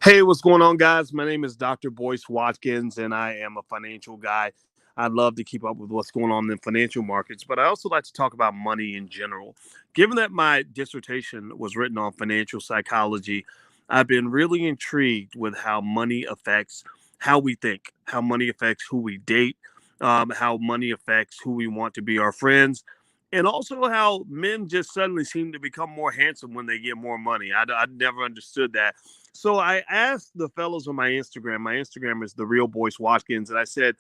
Hey, what's going on, guys? My name is Dr. Boyce Watkins, and I am a financial guy. I love to keep up with what's going on in financial markets, but I also like to talk about money in general. Given that my dissertation was written on financial psychology, I've been really intrigued with how money affects how we think, how money affects who we date, how money affects who we want to be our friends, and also how men just suddenly seem to become more handsome when they get more money. I never understood that. So I asked the fellows on my Instagram. My Instagram is the real Boyce Watkins, and I said,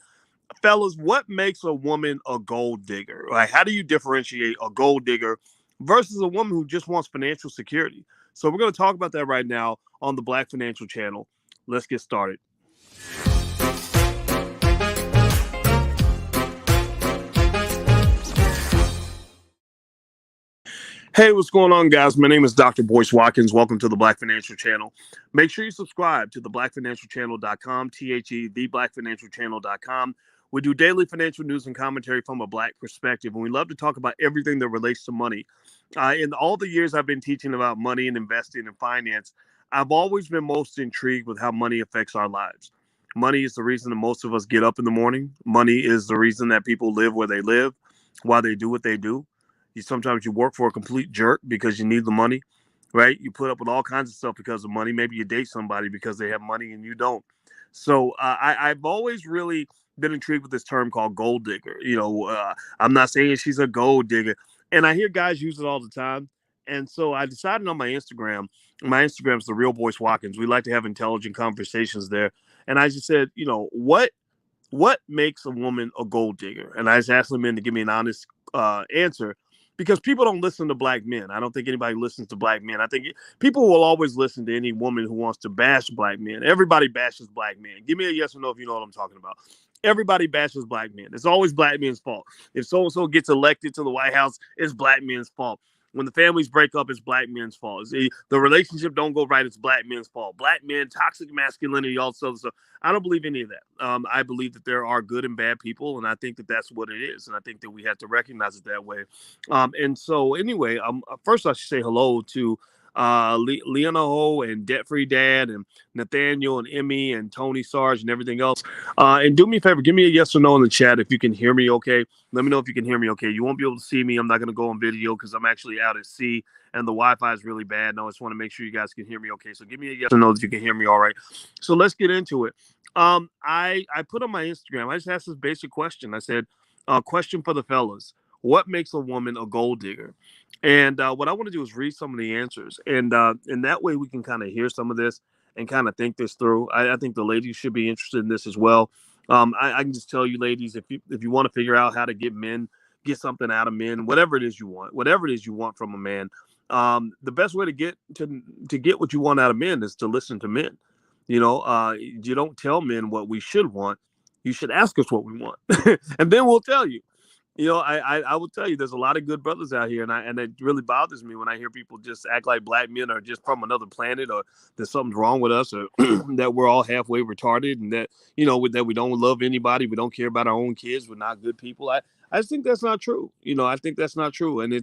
"Fellas, what makes a woman a gold digger? Like, how do you differentiate a gold digger versus a woman who just wants financial security?" So we're going to talk about that right now on the Black Financial Channel. Let's get started. Hey, what's going on, guys? My name is Dr. Boyce Watkins. Welcome to the Black Financial Channel. Make sure you subscribe to theblackfinancialchannel.com, theblackfinancialchannel.com. We do daily financial news and commentary from a Black perspective, and we love to talk about everything that relates to money. In all the years I've been teaching about money and investing and finance, I've always been most intrigued with how money affects our lives. Money is the reason that most of us get up in the morning. Money is the reason that people live where they live, why they do what they do. Sometimes you work for a complete jerk because you need the money, right? You put up with all kinds of stuff because of money. Maybe you date somebody because they have money and you don't. So I've always really been intrigued with this term called gold digger. I'm not saying she's a gold digger, and I hear guys use it all the time. And so I decided on my Instagram. My Instagram is the real Boyce Watkins. We like to have intelligent conversations there. And I just said, what makes a woman a gold digger? And I just asked the men to give me an honest answer, because people don't listen to Black men. I don't think anybody listens to Black men. I think people will always listen to any woman who wants to bash Black men. Everybody bashes Black men. Give me a yes or no if you know what I'm talking about. Everybody bashes Black men. It's always Black men's fault. If so and so gets elected to the White House, it's Black men's fault. When the families break up, it's Black men's fault. The relationship don't go right, it's Black men's fault. Black men, toxic masculinity, all sorts of stuff. I don't believe any of that. I believe that there are good and bad people, and I think that that's what it is. And I think that we have to recognize it that way. And so, anyway, first I should say hello to Leonaho and Debt Free Dad and Nathaniel and Emmy and Tony Sarge and everything else. And do me a favor, give me a yes or no in the chat if you can hear me okay. Let me know if you can hear me okay. You won't be able to see me. I'm not going to go on video because I'm actually out at sea and the Wi-Fi is really bad. And I just want to make sure you guys can hear me okay. So give me a yes or no that you can hear me all right. So let's get into it. I put on my Instagram, I just asked this basic question. I said, question for the fellas. What makes a woman a gold digger? And what I want to do is read some of the answers. And that way we can kind of hear some of this and kind of think this through. I think the ladies should be interested in this as well. I can just tell you, ladies, if you want to figure out how to get something out of men, whatever it is you want from a man, the best way to get what you want out of men is to listen to men. You don't tell men what we should want. You should ask us what we want, and then we'll tell you. I will tell you, there's a lot of good brothers out here, and it really bothers me when I hear people just act like Black men are just from another planet, or that something's wrong with us, or that we're all halfway retarded, and that that we don't love anybody, we don't care about our own kids, we're not good people. I just think that's not true. I think that's not true, and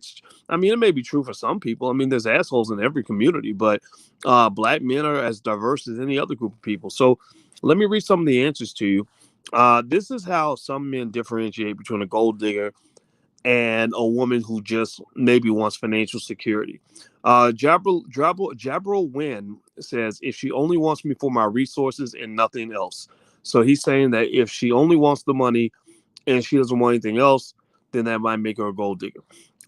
I mean, it may be true for some people. I mean, there's assholes in every community, but Black men are as diverse as any other group of people. So let me read some of the answers to you. This is how some men differentiate between a gold digger and a woman who just maybe wants financial security. Jabril Wynn says, if she only wants me for my resources and nothing else. So he's saying that if she only wants the money and she doesn't want anything else, then that might make her a gold digger.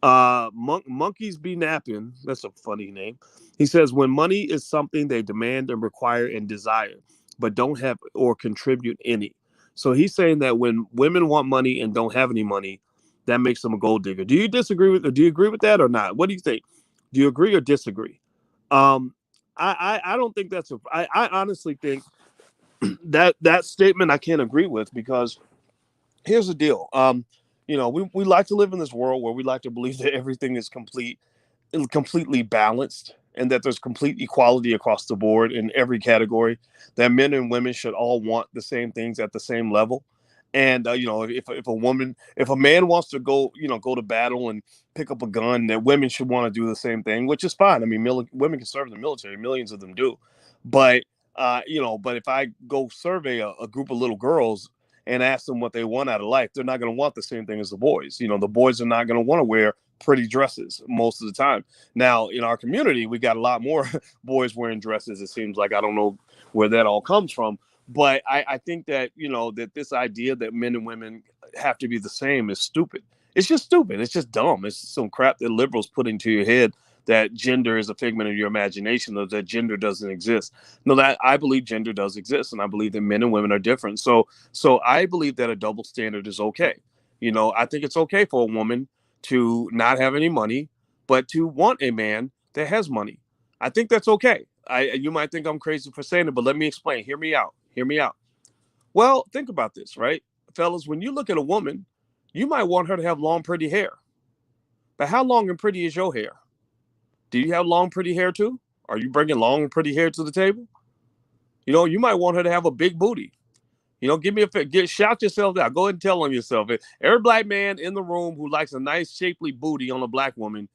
Monkeys be napping. That's a funny name. He says, when money is something they demand and require and desire, but don't have or contribute any. So he's saying that when women want money and don't have any money, that makes them a gold digger. Do you disagree with? Or do you agree with that or not? What do you think? Do you agree or disagree? Um, I don't think that's a. I honestly think that statement I can't agree with, because here's the deal. We like to live in this world where we like to believe that everything is completely balanced, and that there's complete equality across the board in every category, that men and women should all want the same things at the same level. And if a man wants to go to battle and pick up a gun, that women should want to do the same thing, which is fine. I mean, women can serve in the military; millions of them do. But but if I go survey a group of little girls and ask them what they want out of life, they're not going to want the same thing as the boys. The boys are not going to want to wear pretty dresses most of the time. Now, in our community, we got a lot more boys wearing dresses. It seems like I don't know where that all comes from. But I think that, that this idea that men and women have to be the same is stupid. It's just stupid. It's just dumb. It's some crap that liberals put into your head, that gender is a figment of your imagination, or that gender doesn't exist. No, that I believe gender does exist, and I believe that men and women are different. So I believe that a double standard is okay. I think it's okay for a woman to not have any money, but to want a man that has money. I think that's okay. You might think I'm crazy for saying it, but let me explain. Hear me out. Hear me out. Well, think about this, right? Fellas, when you look at a woman, you might want her to have long, pretty hair. But how long and pretty is your hair? Do you have long, pretty hair too? Are you bringing long and pretty hair to the table? You might want her to have a big booty. Give me shout yourself out. Go ahead and tell on yourself. Every black man in the room who likes a nice, shapely booty on a black woman,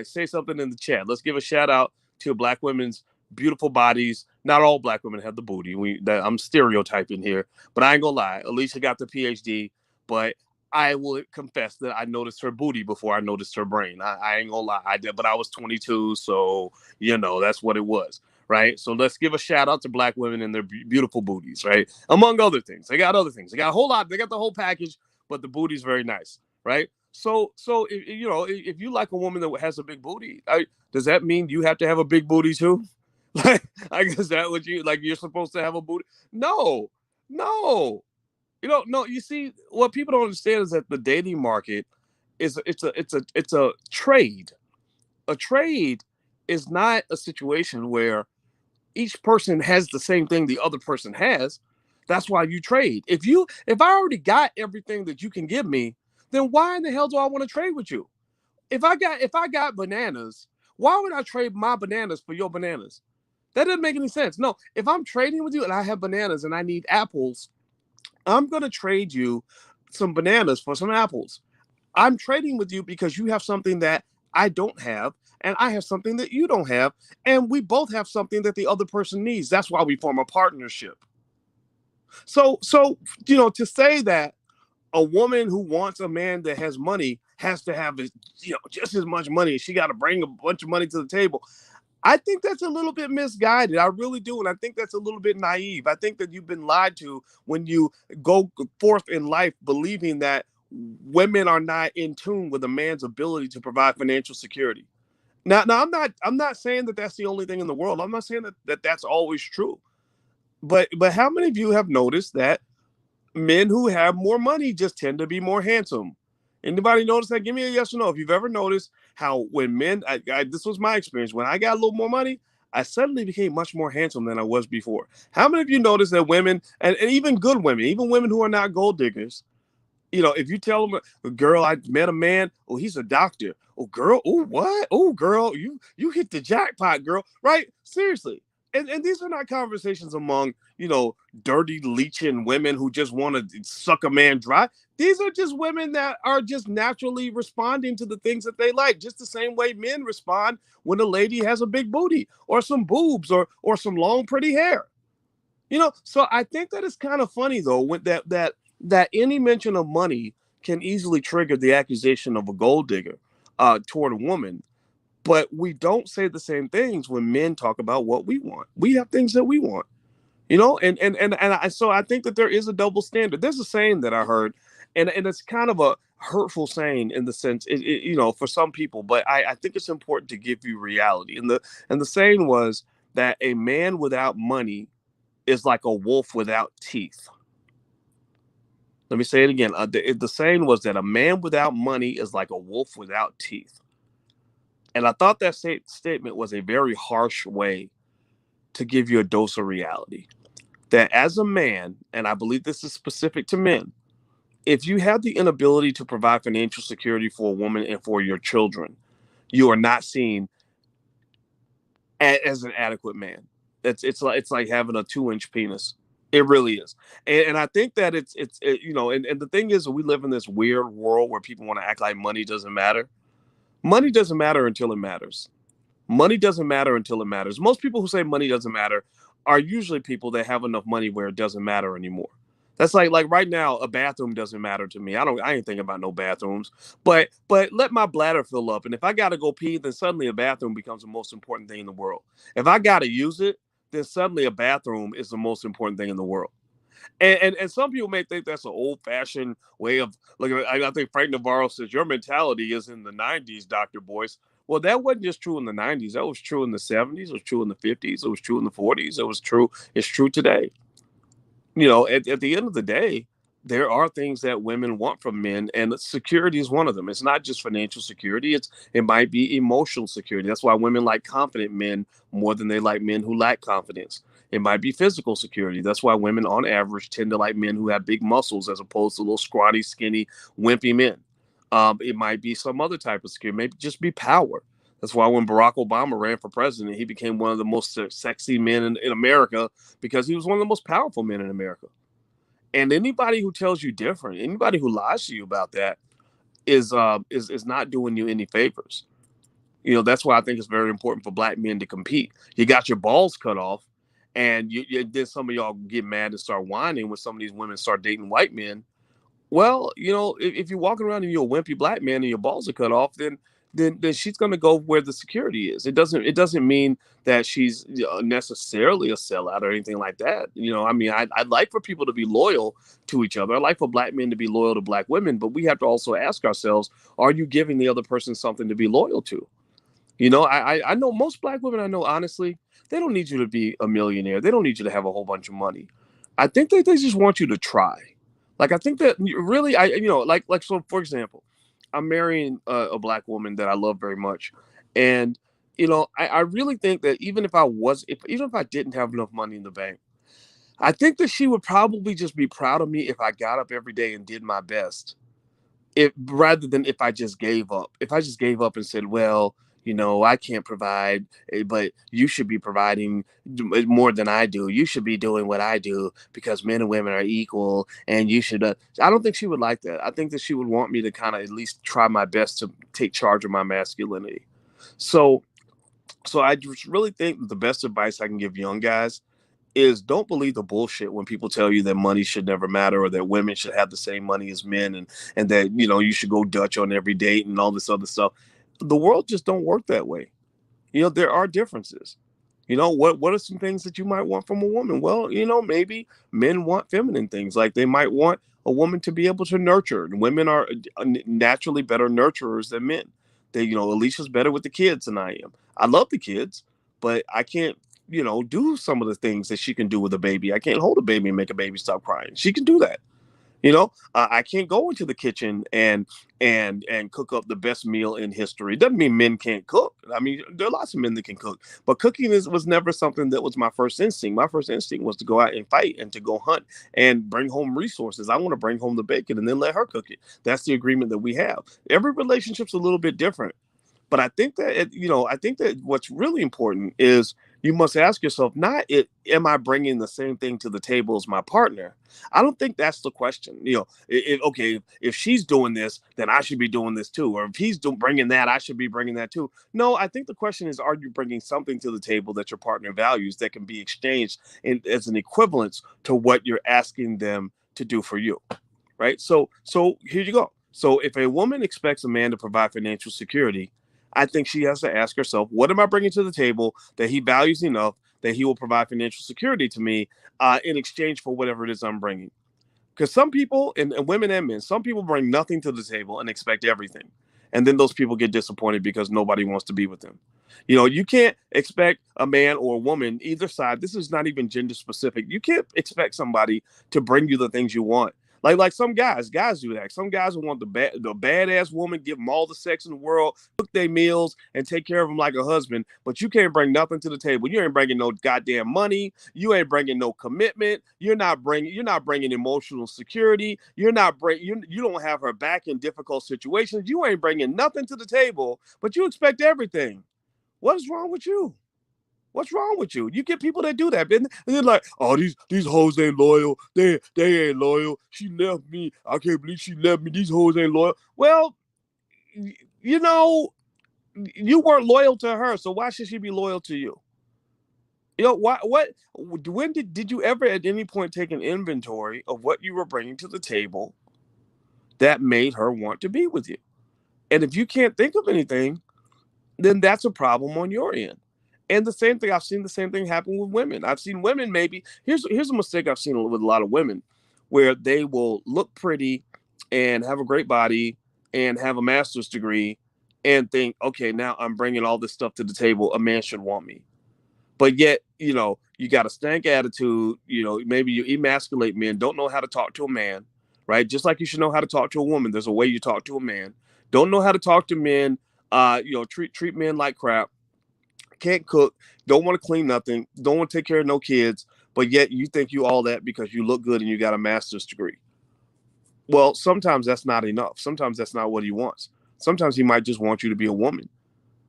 say something in the chat. Let's give a shout out to black women's beautiful bodies. Not all black women have the booty. I'm stereotyping here, but I ain't gonna lie. Alicia got the PhD, but I will confess that I noticed her booty before I noticed her brain. I ain't gonna lie. I did, but I was 22, so that's what it was. Right. So let's give a shout out to black women and their beautiful booties, right? Among other things. They got other things. They got a whole lot. They got the whole package, but the booty's very nice. Right. So if you like a woman that has a big booty, does that mean you have to have a big booty too? Like, I guess that what you're supposed to have a booty? No, no. No. You see, what people don't understand is that the dating market it's a trade. A trade is not a situation where each person has the same thing the other person has. That's why you trade. If I already got everything that you can give me, then why in the hell do I want to trade with you? If I got bananas, why would I trade my bananas for your bananas? That doesn't make any sense. No, if I'm trading with you and I have bananas and I need apples, I'm going to trade you some bananas for some apples. I'm trading with you because you have something that I don't have, and I have something that you don't have, and we both have something that the other person needs. That's why we form a partnership. So to say that a woman who wants a man that has money has to have just as much money, she got to bring a bunch of money to the table, I think that's a little bit misguided. I really do. And I think that's a little bit naive. I think that you've been lied to when you go forth in life believing that women are not in tune with a man's ability to provide financial security. Now I'm not saying that that's the only thing in the world. I'm not saying that that's always true. But how many of you have noticed that men who have more money just tend to be more handsome? Anybody notice that? Give me a yes or no. If you've ever noticed how when men, this was my experience, when I got a little more money, I suddenly became much more handsome than I was before. How many of you notice that women, and even good women, even women who are not gold diggers, if you tell them, girl, I met a man, oh, he's a doctor. Oh, girl, oh, what? Oh, girl, you hit the jackpot, girl. Right? Seriously. And these are not conversations among, dirty leeching women who just want to suck a man dry. These are just women that are just naturally responding to the things that they like, just the same way men respond when a lady has a big booty or some boobs or some long, pretty hair. So I think that it's kind of funny though, with that any mention of money can easily trigger the accusation of a gold digger toward a woman. But we don't say the same things when men talk about what we want. We have things that we want, so I think that there is a double standard. There's a saying that I heard, and it's kind of a hurtful saying in the sense, for some people, but I think it's important to give you reality. And the saying was that a man without money is like a wolf without teeth. Let me say it again. The saying was that a man without money is like a wolf without teeth. And I thought that statement was a very harsh way to give you a dose of reality. That as a man, and I believe this is specific to men, if you have the inability to provide financial security for a woman and for your children, you are not seen as an adequate man. It's like having a 2-inch penis. It really is. And I think that and the thing is, we live in this weird world where people want to act like money doesn't matter. Money doesn't matter until it matters. Money doesn't matter until it matters. Most people who say money doesn't matter are usually people that have enough money where it doesn't matter anymore. That's like right now, a bathroom doesn't matter to me. I ain't thinking about no bathrooms. But let my bladder fill up. And if I gotta go pee, then suddenly a bathroom becomes the most important thing in the world. If I gotta use it, then suddenly a bathroom is the most important thing in the world. And some people may think that's an old fashioned way of looking at it. I think Frank Navarro says your mentality is in the 90s, Dr. Boyce. Well, that wasn't just true in the 90s. That was true in the 70s. It was true in the 50s. It was true in the 40s. It was true. It's true today. At the end of the day, there are things that women want from men, and security is one of them. It's not just financial security. It might be emotional security. That's why women like confident men more than they like men who lack confidence. It might be physical security. That's why women on average tend to like men who have big muscles as opposed to little scrawny, skinny, wimpy men. It might be some other type of security. Maybe just be power. That's why when Barack Obama ran for president, he became one of the most sexy men in America because he was one of the most powerful men in America. And anybody who tells you different, anybody who lies to you about that is not doing you any favors. That's why I think it's very important for black men to compete. You got your balls cut off, and then some of y'all get mad and start whining when some of these women start dating white men. Well, if you're walking around and you're a wimpy black man and your balls are cut off, then she's going to go where the security is. It doesn't mean that she's necessarily a sellout or anything like that. I mean, I'd like for people to be loyal to each other. I'd like for black men to be loyal to black women, but we have to also ask ourselves: are you giving the other person something to be loyal to? I know most black women I know, honestly, they don't need you to be a millionaire. They don't need you to have a whole bunch of money. I think that they just want you to try. Like, I think that really, so for example, I'm marrying a black woman that I love very much. And, I really think that even if I didn't have enough money in the bank, I think that she would probably just be proud of me if I got up every day and did my best, if rather than if I just gave up. If I just gave up and said, well, I can't provide, but you should be providing more than I do. You should be doing what I do because men and women are equal, and you should. I don't think she would like that. I think that she would want me to kind of at least try my best to take charge of my masculinity. So, so I just really think that the best advice I can give young guys is don't believe the bullshit when people tell you that money should never matter or that women should have the same money as men, and that you should go Dutch on every date and all this other stuff. The world just don't work that way. There are differences. What are some things that you might want from a woman? Well, maybe men want feminine things. Like they might want a woman to be able to nurture. And women are naturally better nurturers than men. Alicia's better with the kids than I am. I love the kids, but I can't, do some of the things that she can do with a baby. I can't hold a baby and make a baby stop crying. She can do that. I can't go into the kitchen and cook up the best meal in history. It doesn't mean men can't cook. I mean, there are lots of men that can cook, but cooking was never something that was my first instinct. My first instinct was to go out and fight and to go hunt and bring home resources. I want to bring home the bacon and then let her cook it. That's the agreement that we have. Every relationship's a little bit different. But I think that what's really important is you must ask yourself, am I bringing the same thing to the table as my partner? I don't think that's the question. If she's doing this, then I should be doing this too. Or if he's bringing that, I should be bringing that too. No, I think the question is, are you bringing something to the table that your partner values that can be exchanged as an equivalence to what you're asking them to do for you? Right. So here you go. So if a woman expects a man to provide financial security, I think she has to ask herself, what am I bringing to the table that he values enough that he will provide financial security to me in exchange for whatever it is I'm bringing? Because some people, and women and men, some people bring nothing to the table and expect everything. And then those people get disappointed because nobody wants to be with them. You can't expect a man or a woman, either side. This is not even gender specific. You can't expect somebody to bring you the things you want. Like some guys do that. Some guys want the badass woman, give them all the sex in the world, cook their meals, and take care of them like a husband. But you can't bring nothing to the table. You ain't bringing no goddamn money. You ain't bringing no commitment. You're not bringing emotional security. You don't have her back in difficult situations. You ain't bringing nothing to the table, but you expect everything. What is wrong with you? What's wrong with you? You get people that do that, and they're like, "Oh, these hoes ain't loyal. They ain't loyal. She left me. I can't believe she left me. These hoes ain't loyal." Well, you know, you weren't loyal to her, so why should she be loyal to you? When did you ever at any point take an inventory of what you were bringing to the table that made her want to be with you? And if you can't think of anything, then that's a problem on your end. And the same thing, I've seen the same thing happen with women. I've seen women maybe, here's a mistake I've seen with a lot of women, where they will look pretty and have a great body and have a master's degree and think, okay, now I'm bringing all this stuff to the table. A man should want me. But yet, you got a stank attitude. Maybe you emasculate men, don't know how to talk to a man, right? Just like you should know how to talk to a woman. There's a way you talk to a man. Don't know how to talk to men. Treat men like crap. Can't cook. Don't want to clean nothing. Don't want to take care of no kids. But yet you think you all that because you look good and you got a master's degree. Well, sometimes that's not enough. Sometimes that's not what he wants. Sometimes he might just want you to be a woman.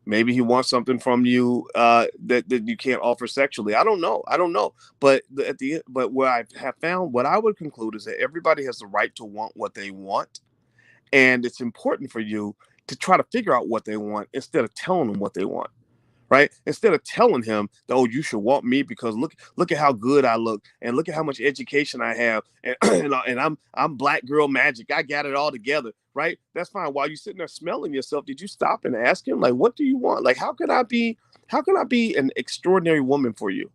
Maybe he wants something from you that you can't offer sexually. I don't know. But what I have found, what I would conclude is that everybody has the right to want what they want, and it's important for you to try to figure out what they want instead of telling them what they want. Right? Instead of telling him, "Oh, you should want me because look at how good I look, and look at how much education I have, and I'm black girl magic. I got it all together." Right? That's fine. While you're sitting there smelling yourself, did you stop and ask him, like, what do you want? Like, how can I be an extraordinary woman for you?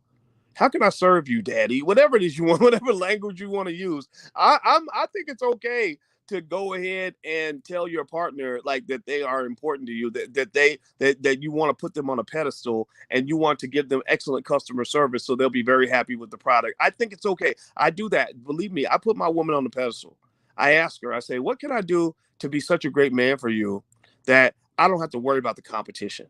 How can I serve you, daddy? Whatever it is you want, whatever language you want to use. I think it's okay to go ahead and tell your partner like that they are important to you, that you want to put them on a pedestal and you want to give them excellent customer service so they'll be very happy with the product. I think it's okay. I do that. Believe me, I put my woman on the pedestal. I ask her, I say, what can I do to be such a great man for you that I don't have to worry about the competition?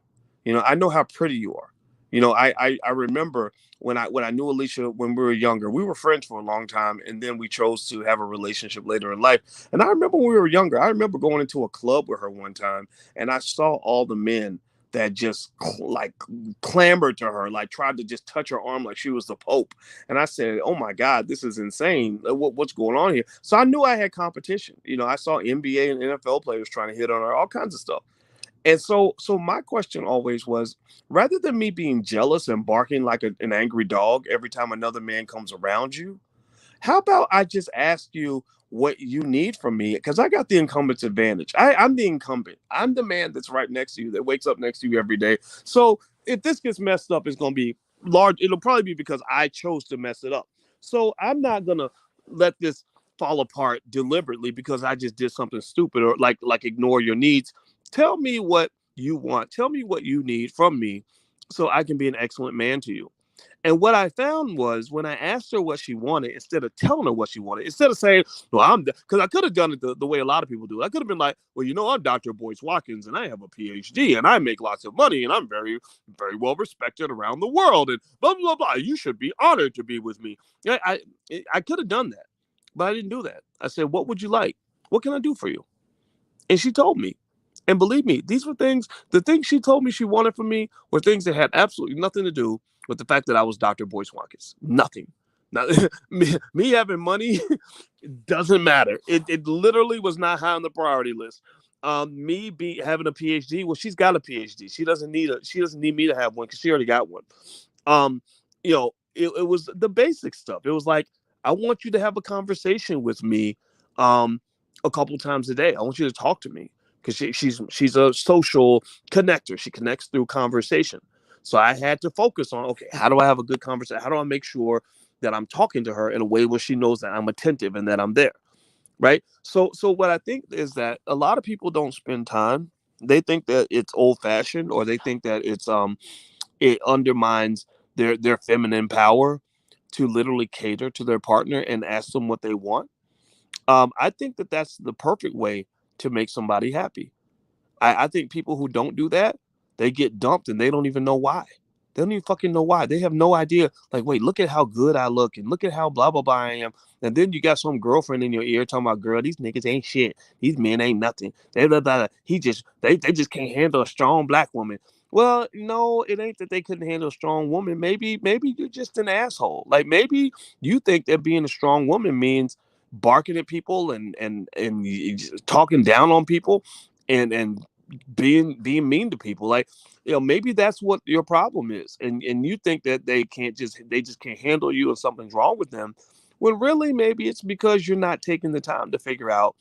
I know how pretty you are. I remember when I knew Alicia when we were younger. We were friends for a long time, and then we chose to have a relationship later in life. And I remember when we were younger, I remember going into a club with her one time, and I saw all the men that just like clamored to her, like tried to just touch her arm like she was the Pope. And I said, "Oh my God, this is insane. What's going on here?" So I knew I had competition. I saw NBA and NFL players trying to hit on her, all kinds of stuff. And so my question always was, rather than me being jealous and barking like an angry dog every time another man comes around you, how about I just ask you what you need from me? Because I got the incumbent's advantage. I'm the incumbent. I'm the man that's right next to you, that wakes up next to you every day. So if this gets messed up, it's going to be large. It'll probably be because I chose to mess it up. So I'm not going to let this fall apart deliberately because I just did something stupid or like ignore your needs. Tell me what you want. Tell me what you need from me so I can be an excellent man to you. And what I found was when I asked her what she wanted, instead of telling her what she wanted, instead of saying, well, because I could have done it the way a lot of people do. I could have been like, well, I'm Dr. Boyce Watkins and I have a PhD and I make lots of money and I'm very, very well respected around the world and blah, blah, blah. You should be honored to be with me. I could have done that, but I didn't do that. I said, what would you like? What can I do for you? And she told me. And believe me, these were the things she told me she wanted from me were things that had absolutely nothing to do with the fact that I was Dr. Boyce Watkins. Nothing. Now, me having money doesn't matter. It literally was not high on the priority list. Me having a PhD, well, she's got a PhD. She doesn't need me to have one because she already got one. It was the basic stuff. It was like, I want you to have a conversation with me a couple times a day. I want you to talk to me because she's a social connector. She connects through conversation. So I had to focus on, okay, how do I have a good conversation? How do I make sure that I'm talking to her in a way where she knows that I'm attentive and that I'm there, right? So what I think is that a lot of people don't spend time. They think that it's old fashioned, or they think that it undermines their feminine power to literally cater to their partner and ask them what they want. I think that that's the perfect way to make somebody happy. I think people who don't do that, they get dumped and they don't even know why. They don't even fucking know why. They have no idea. Like, wait, look at how good I look and look at how blah, blah, blah I am. And then you got some girlfriend in your ear talking about, girl, these niggas ain't shit. These men ain't nothing. They just can't handle a strong black woman. Well, no, it ain't that they couldn't handle a strong woman. Maybe you're just an asshole. Like maybe you think that being a strong woman means barking at people and talking down on people and being mean to people. Like, maybe that's what your problem is. And you think that they just can't handle you and something's wrong with them. When really maybe it's because you're not taking the time to figure out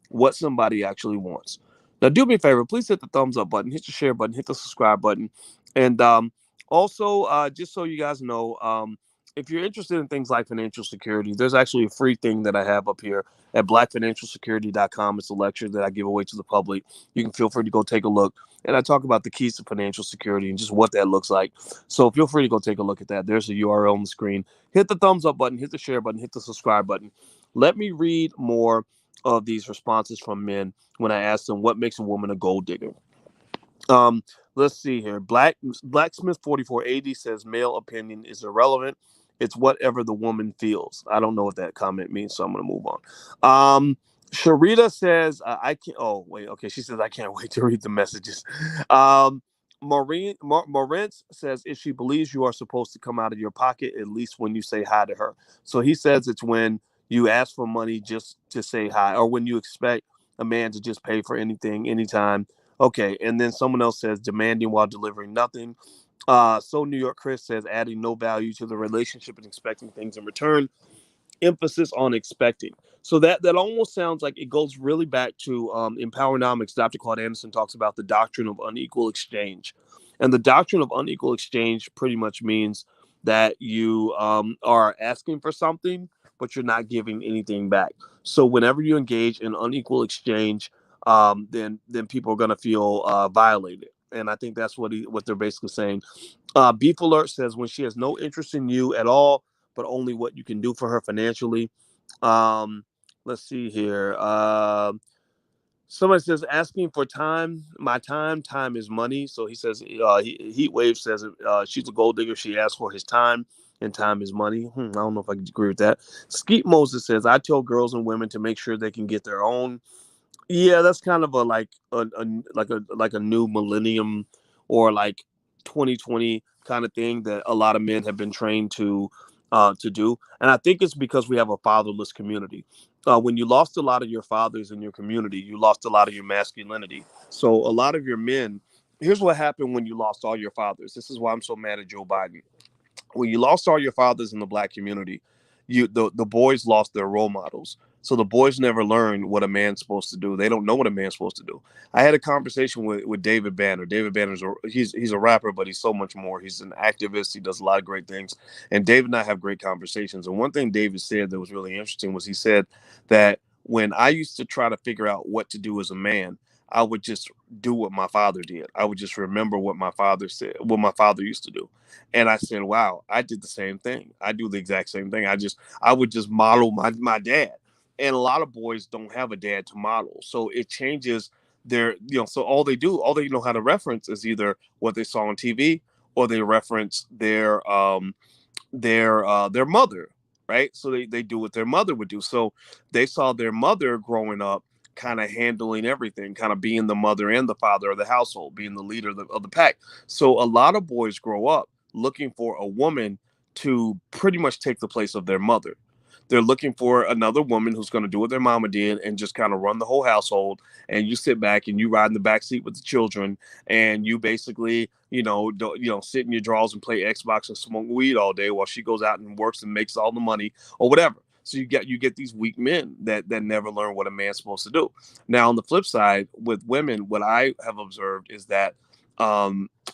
what somebody actually wants. Now, do me a favor, please hit the thumbs up button, hit the share button, hit the subscribe button, and also, just so you guys know, if you're interested in things like financial security, there's actually a free thing that I have up here at blackfinancialsecurity.com. It's a lecture that I give away to the public. You can feel free to go take a look. And I talk about the keys to financial security and just what that looks like. So feel free to go take a look at that. There's a URL on the screen. Hit the thumbs up button, hit the share button, hit the subscribe button. Let me read more of these responses from men when I asked them what makes a woman a gold digger. Um, let's see here. Blacksmith 4480 says male opinion is irrelevant. It's whatever the woman feels. I don't know what that comment means, so I'm gonna move on. Sharita says I can't. Oh wait, okay. She says I can't wait to read the messages. Moritz says if she believes you are supposed to come out of your pocket, at least when you say hi to her. So he says it's when you ask for money just to say hi, or when you expect a man to just pay for anything, anytime. Okay, and then someone else says demanding while delivering nothing. So New York Chris says adding no value to the relationship and expecting things in return. Emphasis on expecting. So that almost sounds like it goes really back to in Powernomics. Dr. Claude Anderson talks about the doctrine of unequal exchange, and the doctrine of unequal exchange pretty much means that you are asking for something, but you're not giving anything back. So whenever you engage in unequal exchange, then people are going to feel violated. And I think that's what they're basically saying. Beef Alert says when she has no interest in you at all, but only what you can do for her financially. Um, let's see here. Somebody says asking for time. My time is money. So he says Heat Wave says she's a gold digger. She asks for his time, and time is money. I don't know if I can agree with that. Skeet Moses says I tell girls and women to make sure they can get their own. Yeah, that's kind of a like a new millennium or like 2020 kind of thing that a lot of men have been trained to do. And I think it's because we have a fatherless community. When you lost a lot of your fathers in your community, you lost a lot of your masculinity. So a lot of your men, here's what happened when you lost all your fathers. This is why I'm so mad at Joe Biden. When you lost all your fathers in the black community, the boys lost their role models. So the boys never learned what a man's supposed to do. They don't know what a man's supposed to do. I had a conversation with David Banner. David Banner's he's a rapper, but he's so much more. He's an activist. He does a lot of great things. And David and I have great conversations. And one thing David said that was really interesting was he said that when I used to try to figure out what to do as a man, I would just do what my father did. I would just remember what my father said, what my father used to do. And I said, wow, I did the same thing. I do the exact same thing. I would just model my dad. And a lot of boys don't have a dad to model. So it changes so all they know how to reference is either what they saw on TV or they reference their mother, right? So they do what their mother would do. So they saw their mother growing up kind of handling everything, kind of being the mother and the father of the household, being the leader of the pack. So a lot of boys grow up looking for a woman to pretty much take the place of their mother. They're looking for another woman who's going to do what their mama did and just kind of run the whole household. And you sit back and you ride in the back seat with the children, and you basically, sit in your drawers and play Xbox and smoke weed all day while she goes out and works and makes all the money or whatever. So you get these weak men that never learn what a man's supposed to do. Now, on the flip side, with women, what I have observed is that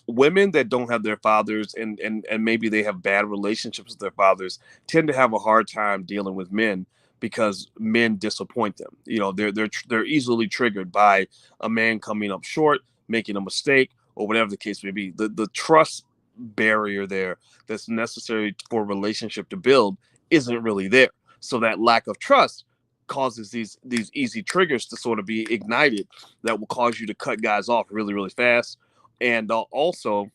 women that don't have their fathers and maybe they have bad relationships with their fathers tend to have a hard time dealing with men because men disappoint them. They're easily triggered by a man coming up short, making a mistake, or whatever the case may be. The trust barrier there that's necessary for a relationship to build isn't really there. So that lack of trust causes these easy triggers to sort of be ignited that will cause you to cut guys off really, really fast. And also,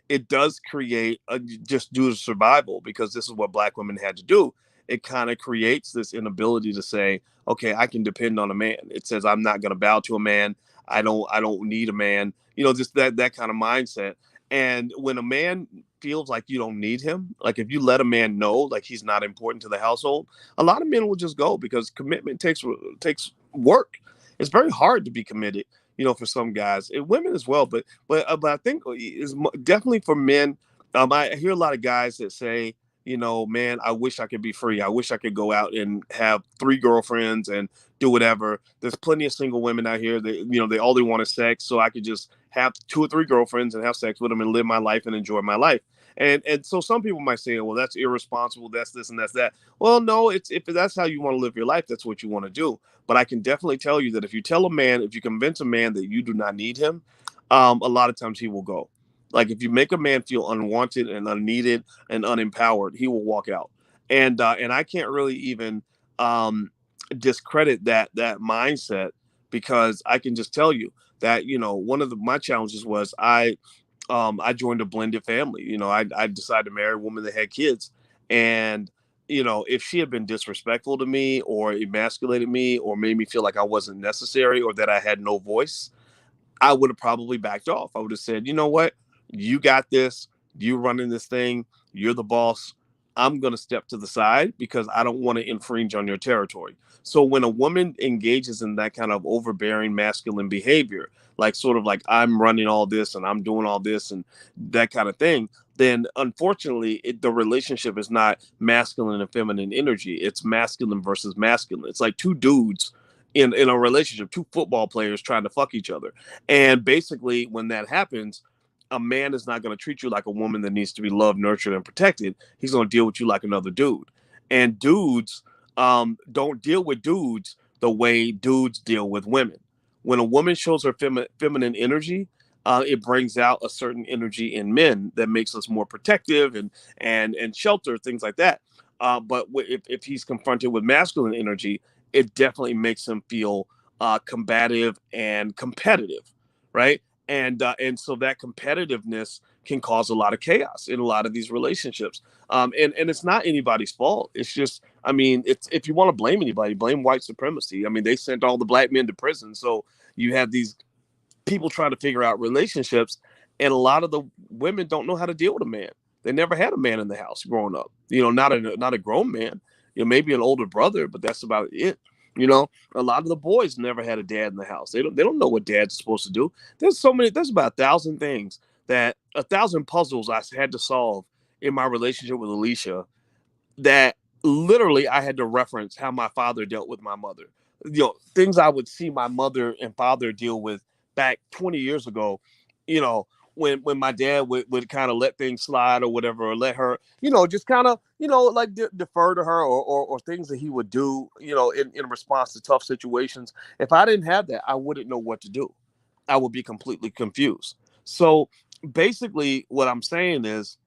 it does create just due to survival, because this is what black women had to do. It kind of creates this inability to say, okay, I can depend on a man. It says I'm not going to bow to a man. I don't need a man. just that kind of mindset. And when a man feels like you don't need him, like if you let a man know like he's not important to the household, a lot of men will just go, because commitment takes work. It's very hard to be committed, for some guys and women as well. But I think is definitely for men. I hear a lot of guys that say, man, I wish I could be free. I wish I could go out and have 3 girlfriends and do whatever. There's plenty of single women out here that, they all they want is sex. So I could just have 2 or 3 girlfriends and have sex with them and live my life and enjoy my life. And so some people might say, well, that's irresponsible. That's this and that's that. Well, no, it's if that's how you want to live your life, that's what you want to do. But I can definitely tell you that if you convince a man that you do not need him, a lot of times he will go. Like if you make a man feel unwanted and unneeded and unempowered, he will walk out. And I can't really even discredit that mindset, because I can just tell you that one of my challenges was I joined a blended family. I decided to marry a woman that had kids, and if she had been disrespectful to me or emasculated me or made me feel like I wasn't necessary or that I had no voice, I would have probably backed off. I would have said, you know what? You got this. You running this thing. You're the boss. I'm going to step to the side because I don't want to infringe on your territory. So when a woman engages in that kind of overbearing masculine behavior, like sort of like I'm running all this and I'm doing all this and that kind of thing, then unfortunately the relationship is not masculine and feminine energy. It's masculine versus masculine. It's like 2 dudes in a relationship, 2 football players trying to fuck each other. And basically when that happens, a man is not going to treat you like a woman that needs to be loved, nurtured, and protected. He's going to deal with you like another dude. And dudes don't deal with dudes the way dudes deal with women. When a woman shows her feminine energy, it brings out a certain energy in men that makes us more protective and shelter, things like that. But if he's confronted with masculine energy, it definitely makes him feel combative and competitive, right? And so that competitiveness can cause a lot of chaos in a lot of these relationships. And it's not anybody's fault. It's just, I mean, it's if you want to blame anybody, blame white supremacy. I mean, they sent all the black men to prison, so you have these people trying to figure out relationships, and a lot of the women don't know how to deal with a man. They never had a man in the house growing up. Not a grown man. Maybe an older brother, but that's about it. A lot of the boys never had a dad in the house. They don't know what dad's supposed to do. There's about 1,000 things, that 1,000 puzzles I had to solve in my relationship with Alicia, that literally I had to reference how my father dealt with my mother. Things I would see my mother and father deal with back 20 years ago, you know, when my dad would kind of let things slide or whatever, or let her, just kind of, like defer to her, or things that he would do, in response to tough situations. If I didn't have that, I wouldn't know what to do. I would be completely confused. So basically what I'm saying is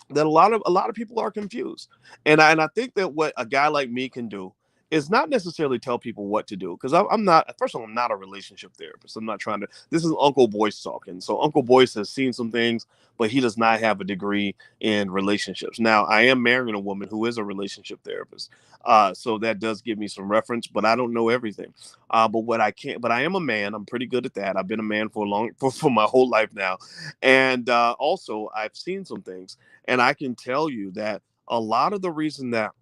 that a lot of people are confused, and I think that what a guy like me can do is not necessarily tell people what to do, because I'm not, first of all, I'm not a relationship therapist. I'm not trying to, this is Uncle Boyce talking. So Uncle Boyce has seen some things, but he does not have a degree in relationships. Now I am marrying a woman who is a relationship therapist, so that does give me some reference, but I don't know everything. But I am a man. I'm pretty good at that. I've been a man for my whole life now, and also I've seen some things, and I can tell you that a lot of the reason that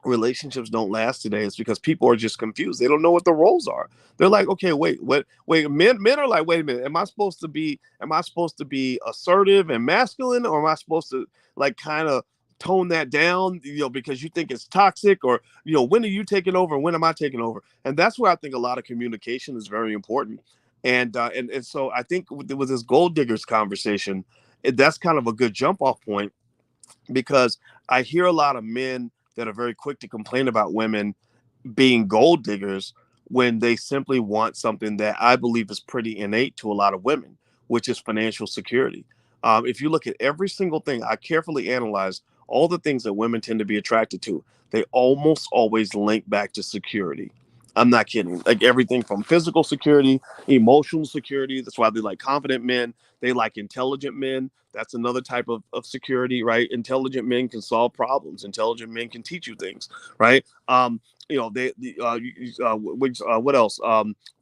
relationships don't last today is because people are just confused. They don't know what the roles are. They're like, okay, wait, men are like, wait a minute, am I supposed to be assertive and masculine, or am I supposed to like kind of tone that down, because you think it's toxic, or when are you taking over, when am I taking over? And that's where I think a lot of communication is very important. And so I think with this gold diggers conversation, that's kind of a good jump off point, because I hear a lot of men that are very quick to complain about women being gold diggers when they simply want something that I believe is pretty innate to a lot of women, which is financial security. If you look at every single thing, I carefully analyze all the things that women tend to be attracted to. They almost always link back to security. I'm not kidding. Like everything from physical security, emotional security. That's why they like confident men. They like intelligent men. That's another type of security, right? Intelligent men can solve problems. Intelligent men can teach you things, right? What else?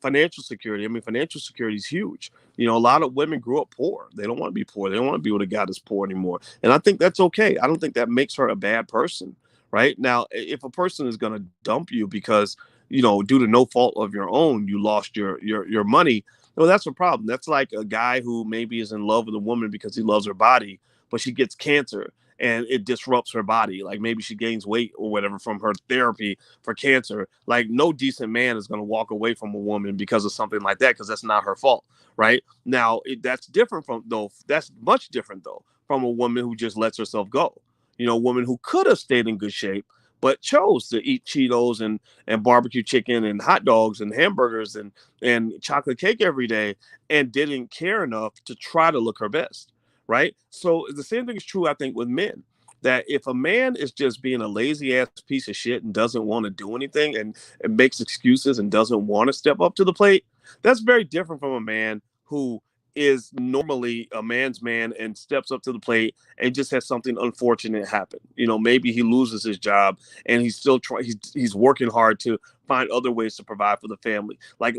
Financial security. I mean, financial security is huge. A lot of women grew up poor. They don't want to be poor. They don't want to be with a guy that's poor anymore. And I think that's okay. I don't think that makes her a bad person, right? Now, if a person is going to dump you because due to no fault of your own, you lost your money. Well, that's a problem. That's like a guy who maybe is in love with a woman because he loves her body, but she gets cancer and it disrupts her body. Like maybe she gains weight or whatever from her therapy for cancer. Like no decent man is going to walk away from a woman because of something like that because that's not her fault, right? Now, that's different from though. That's much different though from a woman who just lets herself go. A woman who could have stayed in good shape but chose to eat Cheetos and barbecue chicken and hot dogs and hamburgers and chocolate cake every day and didn't care enough to try to look her best, right? So the same thing is true, I think, with men. That if a man is just being a lazy ass piece of shit and doesn't want to do anything and makes excuses and doesn't want to step up to the plate, that's very different from a man who is normally a man's man and steps up to the plate and just has something unfortunate happen. Maybe he loses his job and he's still trying. He's working hard to find other ways to provide for the family. Like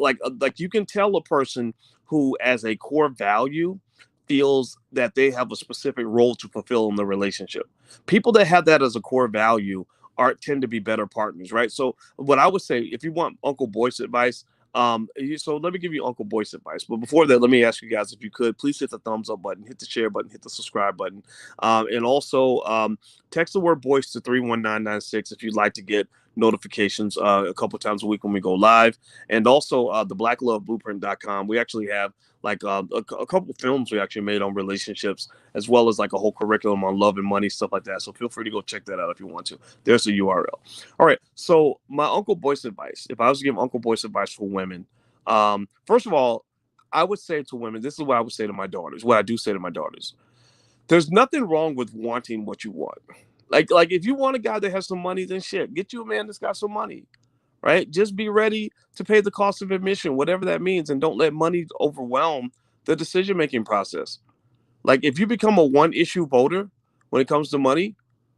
you can tell a person who, as a core value, feels that they have a specific role to fulfill in the relationship. People that have that as a core value are tend to be better partners, right? So what I would say, if you want Uncle Boyce advice, so let me give you Uncle Boyce advice. But before that, let me ask you guys if you could please hit the thumbs up button, hit the share button, hit the subscribe button, and also text the word Boyce to 31996 if you'd like to get notifications a couple times a week when we go live. And also the blackloveblueprint.com. We actually have like a couple films we actually made on relationships, as well as like a whole curriculum on love and money, stuff like that. So feel free to go check that out if you want to. There's the URL. All right. So my Uncle Boyce advice, if I was to give Uncle Boyce advice for women, first of all, I would say to women, this is what I would say to my daughters, what I do say to my daughters. There's nothing wrong with wanting what you want. Like if you want a guy that has some money, then shit, get you a man that's got some money, right? Just be ready to pay the cost of admission, whatever that means, and don't let money overwhelm the decision making process. Like if you become a one issue voter when it comes to money,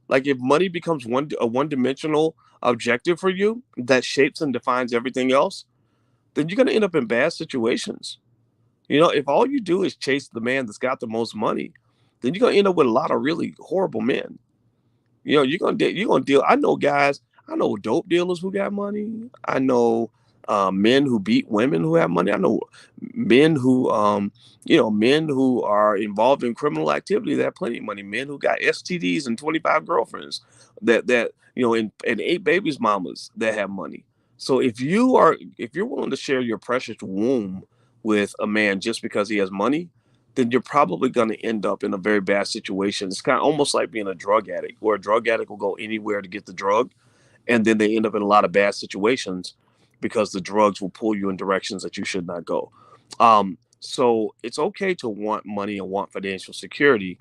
like if money becomes a one dimensional objective for you that shapes and defines everything else, then you're gonna end up in bad situations. If all you do is chase the man that's got the most money, then you're gonna end up with a lot of really horrible men. You're gonna deal. I know guys. I know dope dealers who got money. I know men who beat women who have money. I know men who men who are involved in criminal activity that have plenty of money. Men who got STDs and 25 girlfriends and 8 babies mamas that have money. So if you're willing to share your precious womb with a man just because he has money, then you're probably going to end up in a very bad situation. It's kind of almost like being a drug addict, where a drug addict will go anywhere to get the drug, and then they end up in a lot of bad situations because the drugs will pull you in directions that you should not go. So it's okay to want money and want financial security,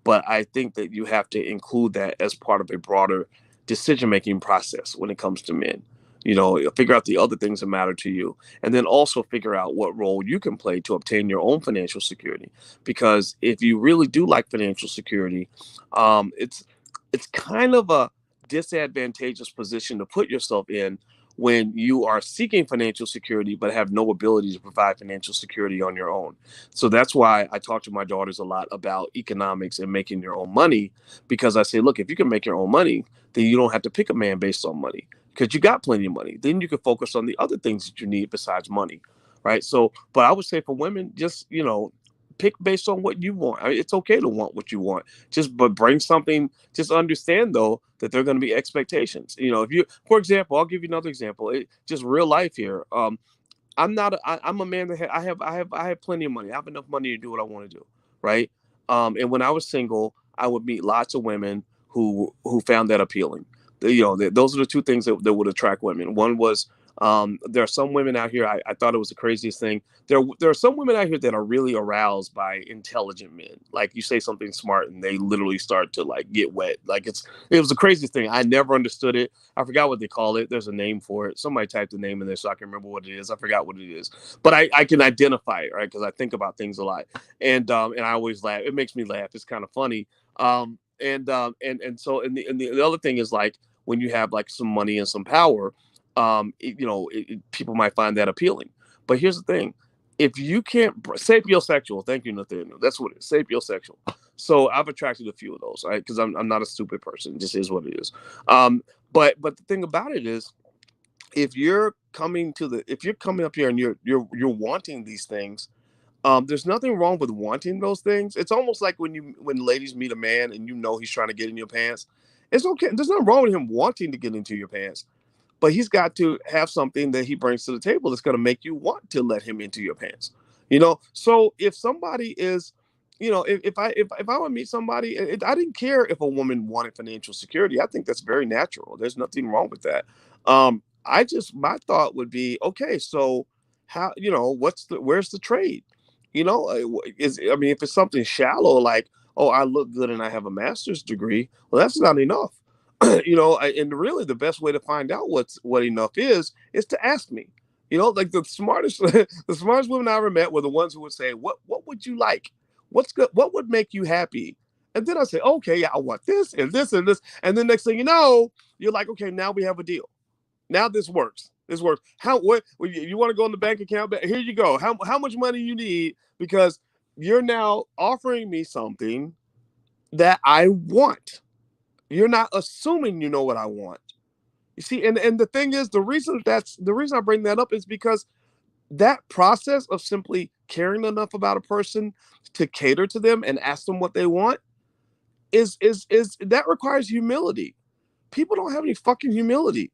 but I think that you have to include that as part of a broader decision making process when it comes to men. Figure out the other things that matter to you, and then also figure out what role you can play to obtain your own financial security. Because if you really do like financial security, it's kind of a disadvantageous position to put yourself in when you are seeking financial security but have no ability to provide financial security on your own. So that's why I talk to my daughters a lot about economics and making your own money, because I say, look, if you can make your own money, then you don't have to pick a man based on money because you got plenty of money. Then you can focus on the other things that you need besides money, right? So, but I would say for women, just pick based on what you want. I mean, it's okay to want what you want. But bring something. Just understand though that there are going to be expectations. If you, for example, I'll give you another example. Just real life here. I'm a man that I have plenty of money. I have enough money to do what I want to do, right? And when I was single, I would meet lots of women who found that appealing. Those are the two things that would attract women. One was There are some women out here. I thought it was the craziest thing. There are some women out here that are really aroused by intelligent men. Like you say something smart and they literally start to like get wet. Like it was the craziest thing. I never understood it. I forgot what they call it. There's a name for it. Somebody typed the name in there so I can remember what it is. I forgot what it is, but I can identify it, right? Because I think about things a lot, and I always laugh. It makes me laugh. It's kind of funny. The other thing is like when you have like some money and some power, people might find that appealing. But here's the thing: if you can't sapiosexual, thank you, Nathaniel. That's what it is, sapiosexual. So I've attracted a few of those, right? Because I'm not a stupid person. It just is what it is. But the thing about it is, if you're coming up here and you're wanting these things, there's nothing wrong with wanting those things. It's almost like when ladies meet a man and you know he's trying to get in your pants. It's okay. There's nothing wrong with him wanting to get into your pants, but he's got to have something that he brings to the table that's going to make you want to let him into your pants. So if somebody is, if I would meet somebody, I didn't care if a woman wanted financial security. I think that's very natural. There's nothing wrong with that. My thought would be, okay, so how, where's the trade? If it's something shallow like, oh, I look good and I have a master's degree, well, that's not enough. And really the best way to find out what enough is to ask me. Like the smartest the smartest women I ever met were the ones who would say, what would you like? What's good? What would make you happy? And then I say, okay, yeah, I want this and this and this. And then next thing you know, you're like, okay, now we have a deal. Now this works. This works. What you want to go in the bank account? Here you go. How much money you need? Because you're now offering me something that I want. You're not assuming you know what I want. You see, and the thing is, the reason I bring that up is because that process of simply caring enough about a person to cater to them and ask them what they want is that requires humility. People don't have any fucking humility.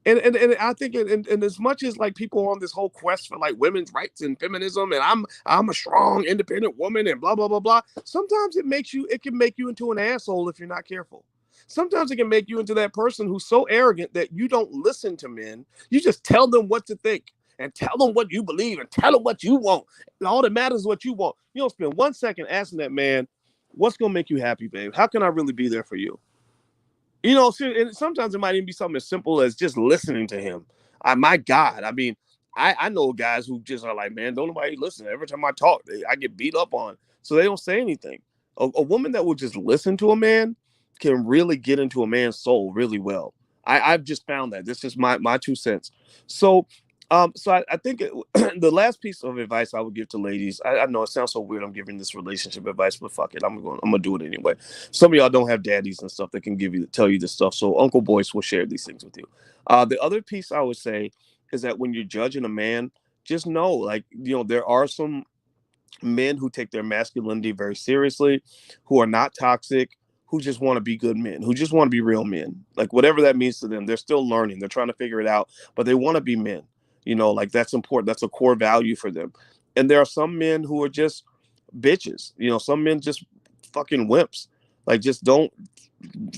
And I think and as much as like people are on this whole quest for like women's rights and feminism and I'm a strong independent woman and blah blah blah blah, sometimes it can make you into an asshole if you're not careful. Sometimes it can make you into that person who's so arrogant that you don't listen to men. You just tell them what to think and tell them what you believe and tell them what you want. And all that matters is what you want. You don't spend 1 second asking that man, what's gonna make you happy, babe? How can I really be there for you? And sometimes it might even be something as simple as just listening to him. My God, I mean, I know guys who just are like, man, don't nobody listen. Every time I talk, I get beat up on, so they don't say anything. A woman that will just listen to a man can really get into a man's soul really well. I've just found that. This is my 2 cents. So I think the last piece of advice I would give to ladies, I know it sounds so weird. I'm giving this relationship advice, but fuck it, I'm gonna do it anyway. Some of y'all don't have daddies and stuff that can tell you this stuff, so Uncle Boyce will share these things with you. The other piece I would say is that when you're judging a man, just know, like, there are some men who take their masculinity very seriously, who are not toxic, who just want to be good men, who just want to be real men. Like whatever that means to them, they're still learning. They're trying to figure it out, but they want to be men. Like that's important. That's a core value for them. And there are some men who are just bitches. Some men just fucking wimps. Like just they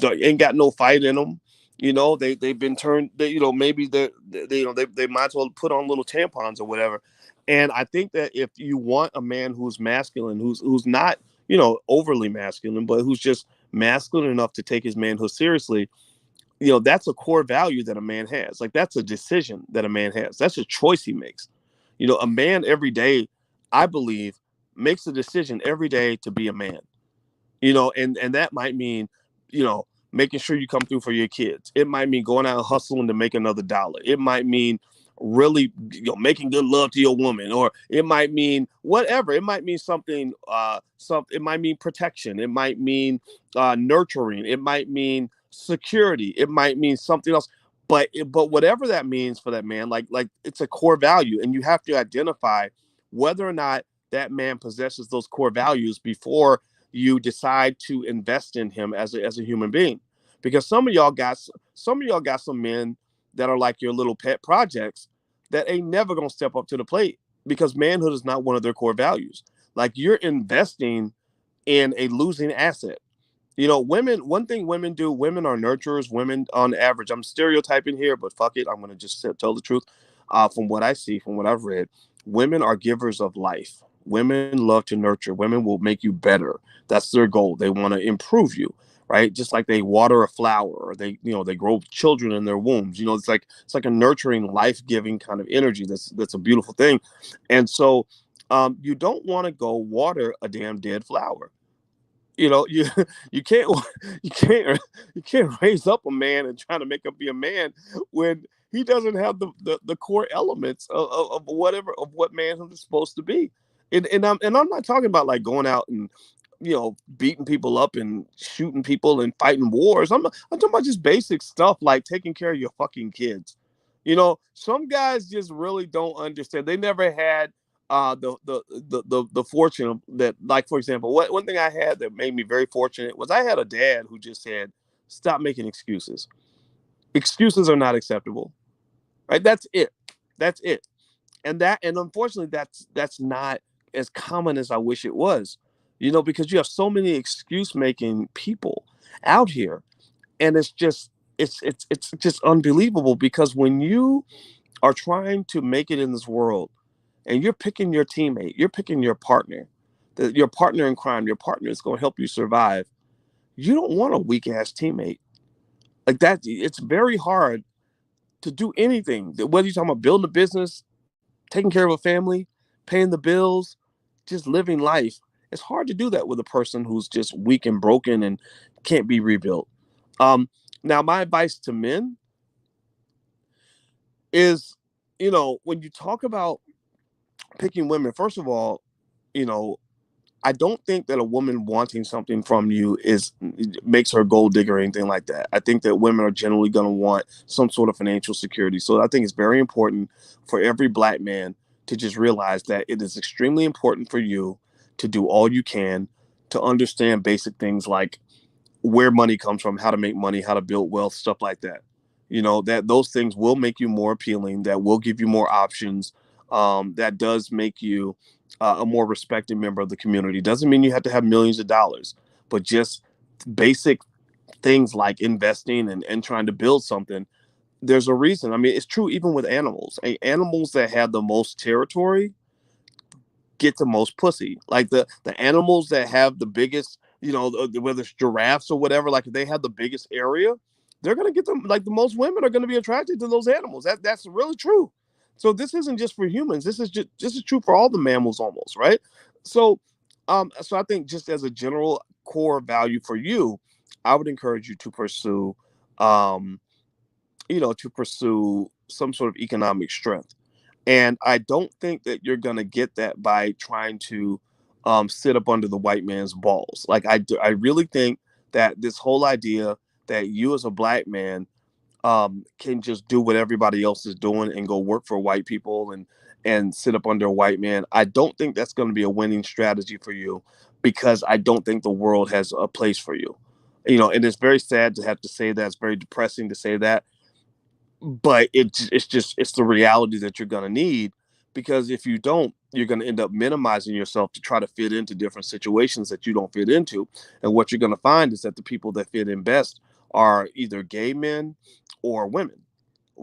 ain't got no fight in them. They've been turned. Maybe they might as well put on little tampons or whatever. And I think that if you want a man who's masculine, who's not overly masculine, but who's just masculine enough to take his manhood seriously, that's a core value that a man has. Like that's a decision that a man has. That's a choice he makes. A man every day, I believe, makes a decision every day to be a man. And that might mean, making sure you come through for your kids. It might mean going out and hustling to make another dollar. It might mean really, making good love to your woman, or it might mean whatever. It might mean something. It might mean protection. It might mean nurturing. It might mean security. It might mean something else. But whatever that means for that man, like it's a core value, and you have to identify whether or not that man possesses those core values before you decide to invest in him as a human being. Because some of y'all got some men that are like your little pet projects that ain't never gonna step up to the plate because manhood is not one of their core values. Like you're investing in a losing asset. Women, one thing women do, women are nurturers. Women, on average, I'm stereotyping here, but fuck it. I'm going to just tell the truth. From what I see, from what I've read, women are givers of life. Women love to nurture. Women will make you better. That's their goal. They want to improve you, right? Just like they water a flower, or they grow children in their wombs. It's like a nurturing, life-giving kind of energy. That's a beautiful thing. And so, you don't want to go water a damn dead flower. You you can't you can't you can't raise up a man and try to make him be a man when he doesn't have the core elements of whatever of what manhood is supposed to be. And I'm not talking about like going out and beating people up and shooting people and fighting wars. I'm talking about just basic stuff like taking care of your fucking kids. Some guys just really don't understand. They never had the fortune of that. Like, for example, one thing I had that made me very fortunate was I had a dad who just said, "Stop making excuses. Excuses are not acceptable." Right? That's it. That's it. And unfortunately, that's not as common as I wish it was. Because you have so many excuse making people out here, and it's just unbelievable. Because when you are trying to make it in this world, and you're picking your teammate, you're picking your partner, your partner in crime, your partner is going to help you survive. You don't want a weak ass teammate like that. It's very hard to do anything. Whether you're talking about building a business, taking care of a family, paying the bills, just living life. It's hard to do that with a person who's just weak and broken and can't be rebuilt. Now, my advice to men is, when you talk about picking women, first of all, you know, I don't think that a woman wanting something from you makes her a gold digger or anything like that. I think that women are generally going to want some sort of financial security. So I think it's very important for every black man to just realize that it is extremely important for you to do all you can to understand basic things like where money comes from, how to make money, how to build wealth, stuff like that. That those things will make you more appealing, that will give you more options. That does make you a more respected member of the community. Doesn't mean you have to have millions of dollars, but just basic things like investing and trying to build something. There's a reason. I mean, it's true even with animals. Animals that have the most territory get the most pussy. Like the animals that have the biggest, whether it's giraffes or whatever, like if they have the biggest area, they're gonna get them. Like the most women are gonna be attracted to those animals. That's really true. So this isn't just for humans. This is true for all the mammals almost, right? So, so I think just as a general core value for you, I would encourage you to pursue, um, some sort of economic strength. And I don't think that you're going to get that by trying to sit up under the white man's balls. Like I really think that this whole idea that you as a black man can just do what everybody else is doing and go work for white people and sit up under a white man. I don't think that's going to be a winning strategy for you, because I don't think the world has a place for you. And it's very sad to have to say that. It's very depressing to say that, but it's the reality that you're going to need, because if you don't, you're going to end up minimizing yourself to try to fit into different situations that you don't fit into. And what you're going to find is that the people that fit in best are either gay men or women.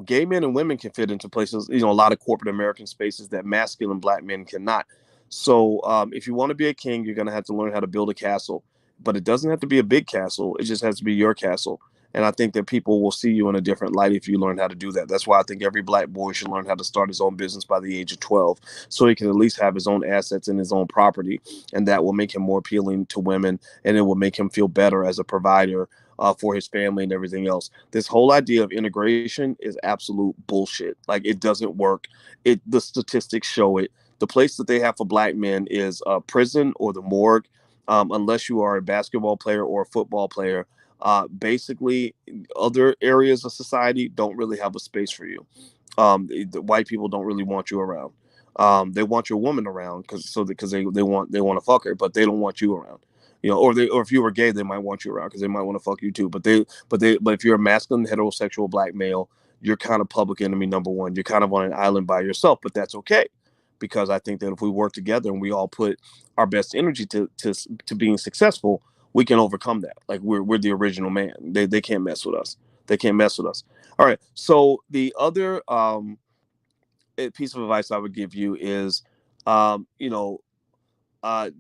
Gay men and women can fit into places, a lot of corporate American spaces that masculine black men cannot. So if you want to be a king, you're going to have to learn how to build a castle, but it doesn't have to be a big castle. It just has to be your castle. And I think that people will see you in a different light if you learn how to do that. That's why I think every black boy should learn how to start his own business by the age of 12, so he can at least have his own assets and his own property. And that will make him more appealing to women, and it will make him feel better as a provider for his family and everything else. This whole idea of integration is absolute bullshit. Like, it doesn't work. The statistics show it. The place that they have for black men is prison or the morgue, unless you are a basketball player or a football player. Basically, other areas of society don't really have a space for you. The white people don't really want you around. They want your woman around because they want to fuck her, but they don't want you around. Or if you were gay, they might want you around because they might want to fuck you too. But if you're a masculine heterosexual black male, you're kind of public enemy number one. You're kind of on an island by yourself, but that's okay, because I think that if we work together and we all put our best energy to being successful, we can overcome that. Like we're the original man. They can't mess with us. They can't mess with us. All right. So the other piece of advice I would give you is, you know,